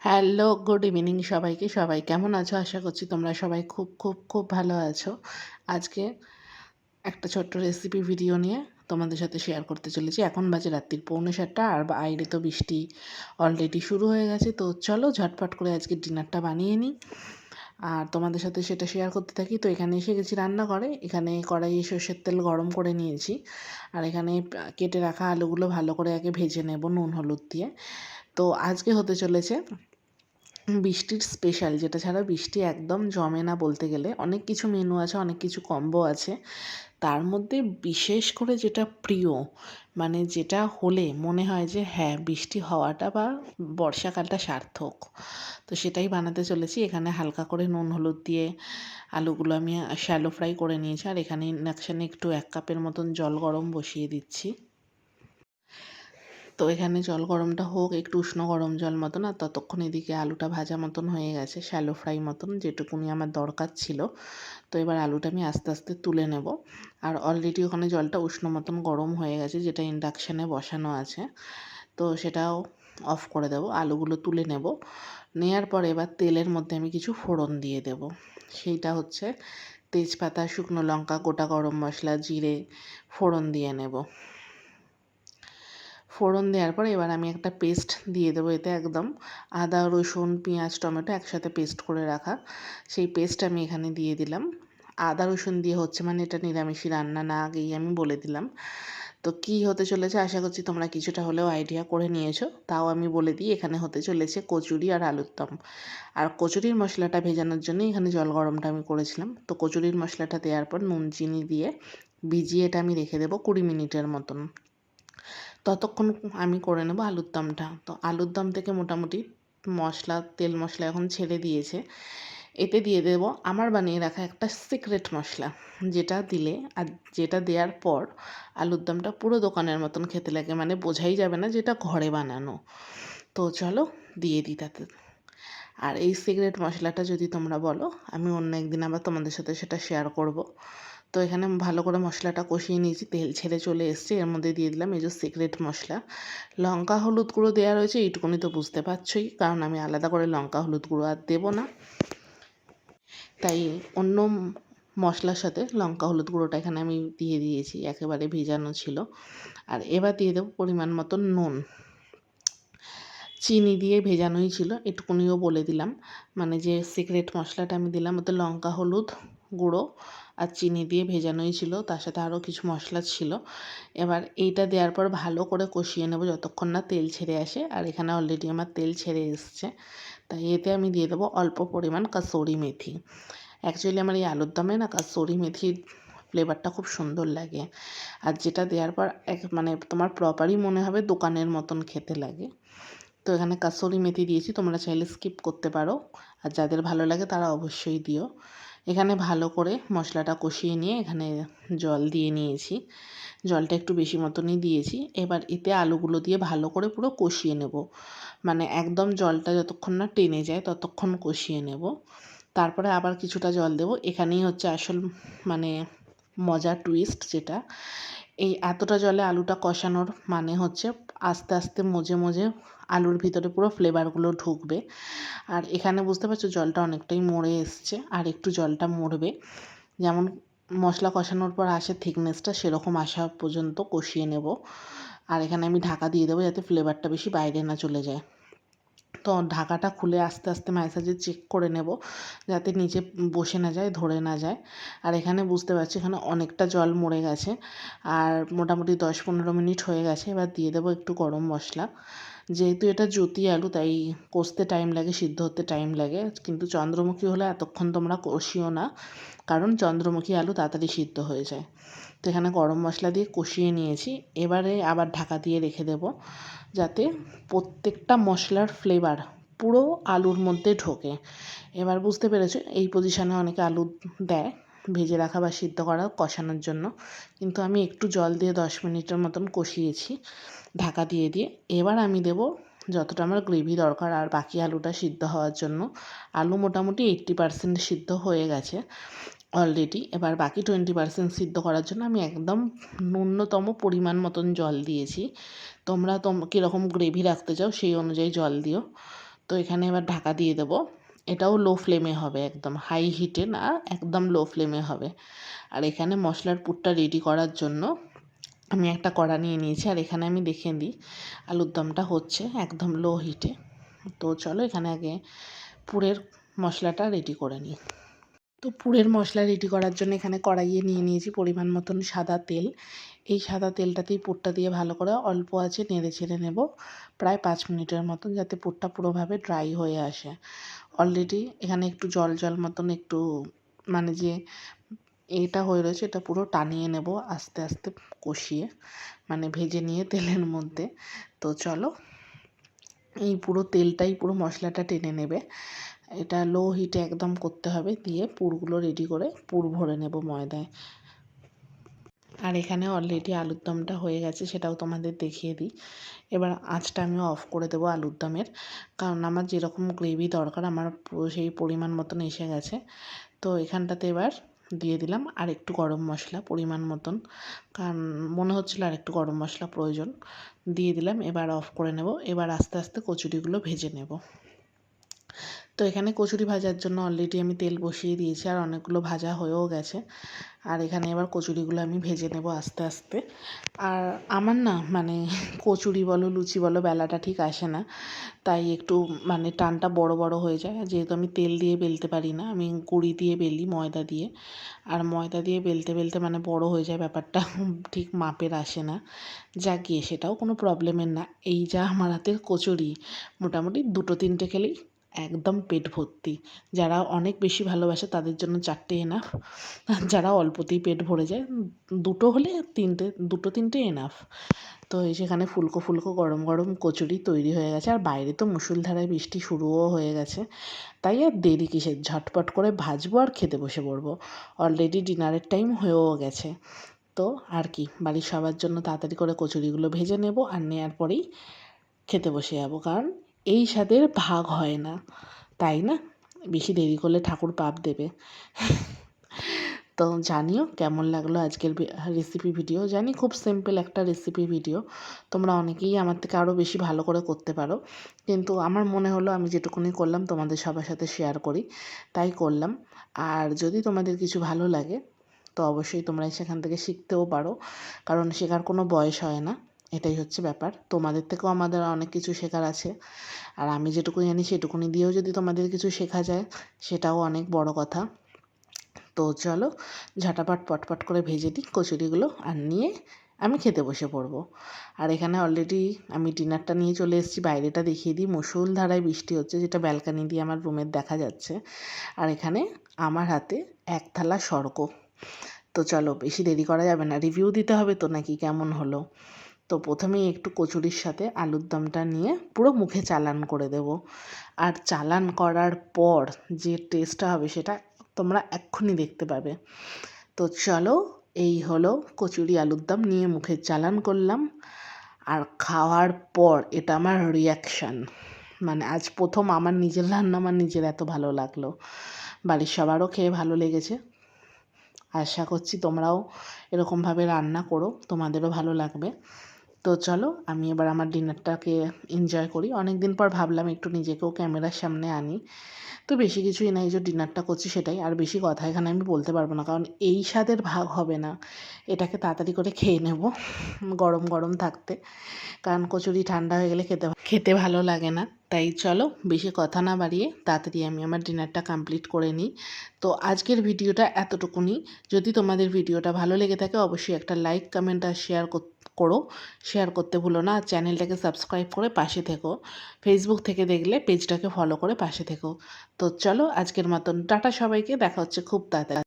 Hello, good evening সবাইকে। সবাই কেমন আছো? আশা করছি তোমরা সবাই খুব খুব খুব ভালো আছো। আজকে একটা ছোট্ট রেসিপি ভিডিও নিয়ে তোমাদের সাথে শেয়ার করতে চলেছি। এখন বাজে রাত্রির 6:45 আর বাইরে তো বৃষ্টি অলরেডি শুরু হয়ে গেছে। তো চলো ঝটপট করে আজকে ডিনারটা বানিয়ে নিই আর তোমাদের সাথে সেটা শেয়ার করতে থাকি। তো এখানে এসে গেছি রান্নাঘরে। এখানে কড়াইয়ে সর্ষের তেল গরম করে নিয়েছি আর এখানে কেটে রাখা আলুগুলো ভালো করে আগে ভেজে নেব নুন হলুদ দিয়ে। তো আজকে হতে চলেছে বৃষ্টির স্পেশাল, যেটা ছাড়া বৃষ্টি একদম জমে না বলতে গেলে। অনেক কিছু মেনু আছে, অনেক কিছু কম্বো আছে, তার মধ্যে বিশেষ করে যেটা প্রিয়, মানে যেটা হলে মনে হয় যে হ্যাঁ বৃষ্টি হওয়াটা বা বর্ষাকালটা সার্থক, তো সেটাই বানাতে চলেছি। এখানে হালকা করে নুন হলুদ দিয়ে আলুগুলো আমি শ্যালো ফ্রাই করে নিয়েছি আর এখানে ইন্ডাকশানে একটু 1 কাপের মতন জল গরম বসিয়ে দিচ্ছি। তো এখানে জল গরমটা হোক, একটু উষ্ণ গরম জল মতন, আর ততক্ষণ এদিকে আলুটা ভাজা মতন হয়ে গেছে, শ্যালো ফ্রাই মতন যেটুকুনি আমার দরকার ছিল। তো এবার আলুটা আমি আস্তে আস্তে তুলে নেব। আর অলরেডি ওখানে জলটা উষ্ণ মতন গরম হয়ে গেছে, যেটা ইন্ডাকশানে বসানো আছে, তো সেটাও অফ করে দেব। আলুগুলো তুলে নেব, নেয়ার পরে এবার তেলের মধ্যে আমি কিছু ফোড়ন দিয়ে দেব। সেইটা হচ্ছে তেজপাতা, শুকনো লঙ্কা, গোটা গরম মশলা, জিরে ফোড়ন দিয়ে নেব। ফোড়ন দেওয়ার পর এবার আমি একটা পেস্ট দিয়ে দেবো এতে, একদম আদা রসুন পেঁয়াজ টমেটো একসাথে পেস্ট করে রাখা, সেই পেস্ট আমি এখানে দিয়ে দিলাম। আদা রসুন দিয়ে হচ্ছে মানে এটা নিরামিষি রান্না না, আগেই আমি বলে দিলাম। তো কী হতে চলেছে আশা করছি তোমরা কিছুটা হলেও আইডিয়া করে নিয়েছো, তাও আমি বলে দিই। এখানে হতে চলেছে কচুরি আর আলুর দম। আর কচুরির মশলাটা ভেজানোর জন্য এখানে জল গরমটা আমি করেছিলাম। তো কচুরির মশলাটা দেওয়ার পর নুন চিনি দিয়ে ভিজিয়ে এটা আমি রেখে দেবো 20 মিনিটের মতন। ততক্ষণ আমি করে নেব আলুর দমটা। তো আলুর দম থেকে মোটামুটি মশলা, তেল মশলা এখন ছেড়ে দিয়েছে। এতে দিয়ে দেব আমার বানিয়ে রাখা একটা সিক্রেট মশলা, যেটা দিলে আর যেটা দেওয়ার পর আলুর দমটা পুরো দোকানের মতন খেতে লাগে, মানে বোঝাই যাবে না যেটা ঘরে বানানো। তো চলো দিয়ে দিই তাতে। আর এই সিক্রেট মশলাটা যদি তোমরা বলো, আমি অন্য একদিন আবার তোমাদের সাথে সেটা শেয়ার করব। তো এখানে ভালো করে মশলাটা কষিয়ে নিয়েছি, তেল ছেড়ে চলে এসছে, এর মধ্যে দিয়ে দিলাম এই যে সিক্রেট মশলা। লঙ্কা হলুদ গুঁড়ো দেওয়া রয়েছে, এইটুকুনি তো বুঝতে পারছোই, কারণ আমি আলাদা করে লঙ্কা হলুদ গুঁড়ো আর দেবো না, তাই অন্য মশলার সাথে লঙ্কা হলুদ গুঁড়োটা এখানে আমি দিয়ে দিয়েছি, একেবারে ভেজানো ছিল। আর এবার দিয়ে দেবো পরিমাণ মতন নুন। চিনি দিয়ে ভেজানোই ছিল, এটুকুনিও বলে দিলাম, মানে যে সিক্রেট মশলাটা আমি দিলাম ওতে লঙ্কা হলুদ গুঁড়ো আর চিনি দিয়ে ভেজানোই ছিল, তার সাথে আরও কিছু মশলা ছিল। এবার এইটা দেওয়ার পর ভালো করে কষিয়ে নেব যতক্ষণ না তেল ছেড়ে আসে, আর এখানে অলরেডি আমার তেল ছেড়ে এসছে। তাই এতে আমি দিয়ে দেবো অল্প পরিমাণ কাসুরি মেথি। অ্যাকচুয়ালি আমার এই আলুর দমে না কাসুরি মেথির ফ্লেভারটা খুব সুন্দর লাগে, আর যেটা দেওয়ার পর মানে তোমার প্রপারই মনে হবে দোকানের মতন খেতে লাগে। তো এখানে কাসুরি মেথি দিয়েছি, তোমরা চাইলে স্কিপ করতে পারো, আর যাদের ভালো লাগে তারা অবশ্যই দিও। এখানে ভালো করে মশলাটা কষিয়ে নিয়ে এখানে জল দিয়ে নিয়েছি, জলটা একটু বেশি মতনই দিয়েছি। এবার এতে আলুগুলো দিয়ে ভালো করে পুরো কষিয়ে নেব, মানে একদম জলটা যতক্ষণ না টেনে যায় ততক্ষণ কষিয়ে নেব। তারপরে আবার কিছুটা জল দেব। এখানেই হচ্ছে আসল মানে মজার টুইস্ট, যেটা এই এতটা জলে আলুটা কষানোর মানে হচ্ছে আস্তে আস্তে মজে মজে আলুর ভিতরে পুরো ফ্লেভারগুলো ঢুকবে। আর এখানে বুঝতে পারছো জলটা অনেকটাই মরে এসছে, আর একটু জলটা মরবে, যেমন মশলা কষানোর পর আসে থিকনেসটা, সেরকম আসা পর্যন্ত কষিয়ে নেব। আর এখানে আমি ঢাকা দিয়ে দেবো যাতে ফ্লেভারটা বেশি বাইরে না চলে যায়। তো ঢাকাটা খুলে আস্তে আস্তে মাঝে সাঝে চেক করে নেব যাতে নিচে বসে না যায়, ধরে না যায়। আর এখানে বুঝতে পারছি এখানে অনেকটা জল মরে গেছে, আর মোটামুটি 10-15 মিনিট হয়ে গেছে। এবার দিয়ে দেবো একটু গরম মশলা। যেহেতু এটা জ্যোতি আলু তাই কষতে টাইম লাগে, সিদ্ধ হতে টাইম লাগে, কিন্তু চন্দ্রমুখী হলে এতক্ষণ তোমরা কষিও না, কারণ চন্দ্রমুখী আলু তাড়াতাড়ি সিদ্ধ হয়ে যায়। তো এখানে গরম মশলা দিয়ে কষিয়ে নিয়েছি, এবারে আবার ঢাকা দিয়ে রেখে দেব যাতে প্রত্যেকটা মশলার ফ্লেভার পুরো আলুর মধ্যে ঢোকে। এবার বুঝতে পেরেছো এই পজিশানে অনেকে আলু দেয় ভেজে রাখা বা সিদ্ধ করা কষানোর জন্য, কিন্তু আমি একটু জল দিয়ে 10 মিনিটের মতন কষিয়েছি ঢাকা দিয়ে দিয়ে। এবার আমি দেব যতটা আমার গ্রেভি দরকার, আর বাকি আলুটা সিদ্ধ হওয়ার জন্য। আলু মোটামুটি 80% সিদ্ধ হয়ে গেছে অলরেডি। এবার বাকি 20% সিদ্ধ করার জন্য আমি একদম ন্যূনতম পরিমাণ মতন জল দিয়েছি। তোমরা কীরকম গ্রেভি রাখতে চাও সেই অনুযায়ী জল দিও। তো এখানে এবার ঢাকা দিয়ে দেবো। এটাও লো ফ্লেমে হবে, একদম হাই হিটে না, একদম লো ফ্লেমে হবে। আর এখানে মশলার পুরটা রেডি করার জন্য আমি একটা কড়া নিয়ে নিয়েছি, আর এখানে আমি দেখিয়ে দিই আলুর দমটা হচ্ছে একদম লো হিটে। তো চলো এখানে আগে পুরের মশলাটা রেডি করে নিই। তো পুরের মশলা রেডি করার জন্য এখানে কড়াইয়ে নিয়ে নিয়েছি পরিমাণ মতন সাদা তেল। এই সাদা তেলটাতেই পুরটা দিয়ে ভালো করে অল্প আঁচে নেড়ে ছেড়ে নেব প্রায় 5 মিনিটের মতন, যাতে পুরটা পুরোভাবে ড্রাই হয়ে আসে। অলরেডি এখানে একটু জল জল মতন একটু মানে যে এটা হয়ে রয়েছে, এটা পুরো টানিয়ে নেব আস্তে আস্তে কষিয়ে, মানে ভেজে নিয়ে তেলের মধ্যে। তো চলো এই পুরো তেলটাই পুরো মশলাটা টেনে নেবে। এটা লো হিটে একদম করতে হবে, দিয়ে পুরগুলো রেডি করে পুর ভরে নেব ময়দায়। আর এখানে অলরেডি আলুর দমটা হয়ে গেছে, সেটাও তোমাদের দেখিয়ে দিই। এবার আঁচটা আমি অফ করে দেবো আলুর দমের, কারণ আমার যেরকম গ্রেভি দরকার আমার সেই পরিমাণ মতন এসে গেছে। তো এখানটাতে এবার দিয়ে দিলাম আর একটু গরম মশলা পরিমাণ মতন, কারণ মনে হচ্ছিল আর একটু গরম মশলা প্রয়োজন, দিয়ে দিলাম। এবার অফ করে নেব। এবার আস্তে আস্তে কচুরিগুলো ভেজে নেব। তো এখানে কচুরি ভাজার জন্য অলরেডি আমি তেল বসিয়ে দিয়েছি, আর অনেকগুলো ভাজা হয়েও গেছে। আর এখানে এবার কচুরিগুলো আমি ভেজে নেব আস্তে আস্তে। আর আমার না মানে কচুরি বলো লুচি বলো বেলাটা ঠিক আসে না, তাই একটু মানে টানটা বড় বড় হয়ে যায়। যেহেতু আমি তেল দিয়ে বেলতে পারি না, আমি গুঁড়ি দিয়ে বেলি ময়দা দিয়ে, আর ময়দা দিয়ে বেলতে বেলতে মানে বড় হয়ে যায় ব্যাপারটা, ঠিক মাপের আসে না। যা গিয়ে সেটাও কোনো প্রবলেমের না। এই যা আমার হাতের কচুরি মোটামুটি 2-3টে খেলেই একদম পেট ভর্তি। যারা অনেক বেশি ভালোবাসে তাদের জন্য 4টে এনাফ, যারা অল্পতেই পেট ভরে যায় 2টো হলে 2-3টে এনাফ। তো এই সেখানে ফুলকো ফুলকো গরম গরম কচুরি তৈরি হয়ে গেছে, আর বাইরে তো মুষলধারায় বৃষ্টি শুরুও হয়ে গেছে। তাই আর দেরি কিসের, ঝটপট করে ভাজবো আর খেতে বসে পড়বো। অলরেডি ডিনারের টাইম হয়েও গেছে। তো আর কি, বাড়ির সবার জন্য তাড়াতাড়ি করে কচুরিগুলো ভেজে নেব, আর নেওয়ার পরেই খেতে বসে যাবো, কারণ এই স্বাদের ভাগ হয় না, তাই না? বেশি দেরি করলে ঠাকুর পাপ দেবে। তো জানিও কেমন লাগলো আজকের রেসিপি ভিডিও। জানি খুব সিম্পল একটা রেসিপি ভিডিও, তোমরা অনেকেই আমার থেকে আরও বেশি ভালো করে করতে পারো, কিন্তু আমার মনে হলো আমি যেটুকুনি করলাম তোমাদের সবার সাথে শেয়ার করি, তাই করলাম। আর যদি তোমাদের কিছু ভালো লাগে তো অবশ্যই তোমরা সেখান থেকে শিখতেও পারো, কারণ শেখার কোনো বয়স হয় না। এটাই হচ্ছে ব্যাপার, তোমাদের থেকেও আমাদের অনেক কিছু শেখার আছে। আর আমি যেটুকু জানি সেটুকুনি দিয়েও যদি তোমাদের কিছু শেখা যায় সেটাও অনেক বড় কথা। তো চলো ঝটাপট পটপট করে ভেজে দিই কচুরিগুলো, আর নিয়ে আমি খেতে বসে পড়বো। আর এখানে অলরেডি আমি ডিনারটা নিয়ে চলে এসেছি। বাইরেটা দেখিয়ে দিই, মুষলধারায় বৃষ্টি হচ্ছে, যেটা ব্যালকানি দিয়ে আমার রুমের দেখা যাচ্ছে। আর এখানে আমার হাতে 1 থালা সরকো। তো চলো বেশি দেরি করা যাবে না, রিভিউ দিতে হবে তো নাকি কেমন হলো। তো প্রথমেই একটু কচুরির সাথে আলুর দমটা নিয়ে পুরো মুখে চালান করে দেব। আর চালান করার পর যে টেস্টটা হবে সেটা তোমরা এক্ষুনি দেখতে পাবে। তো চলো এই হলো কচুরি আলুর দম, নিয়ে মুখে চালান করলাম। আর খাওয়ার পর এটা আমার রিয়াকশান, মানে আজ প্রথম আমার নিজের রান্না আমার নিজের এত ভালো লাগলো। বাড়ির সবারও খেয়ে ভালো লেগেছে। আশা করছি তোমরাও এরকমভাবে রান্না করো, তোমাদেরও ভালো লাগবে। তো চলো আমি এবার আমার ডিনারটাকে এনজয় করি। অনেক দিন পর ভাবলাম একটু নিজেকেও ক্যামেরার সামনে আনি। তো বেশি কিছুই নাই, যে ডিনারটা করছি সেটাই। আর বেশি কথা এখানে আমি বলতে পারবো না, কারণ এই স্বাদের ভাগ হবে না। এটাকে তাড়াতাড়ি করে খেয়ে নেব গরম গরম থাকতে, কারণ কচুরি ঠান্ডা হয়ে গেলে খেতে ভালো লাগে না। তাই চলো বেশি কথা না বাড়িয়ে তাড়াতাড়ি আমি আমার ডিনারটা কমপ্লিট করে নিই। তো আজকের ভিডিওটা এতটুকুনি। যদি তোমাদের ভিডিওটা ভালো লেগে থাকে অবশ্যই একটা লাইক কমেন্ট আর করো। শেয়ার করতে ভুলো না, আর চ্যানেলটাকে সাবস্ক্রাইব করে পাশে থেকো। ফেসবুক থেকে দেখলে পেজটাকে ফলো করে পাশে থেকো। তো চলো আজকের মতন টাটা সবাইকে, দেখা হচ্ছে খুব তাড়াতাড়ি।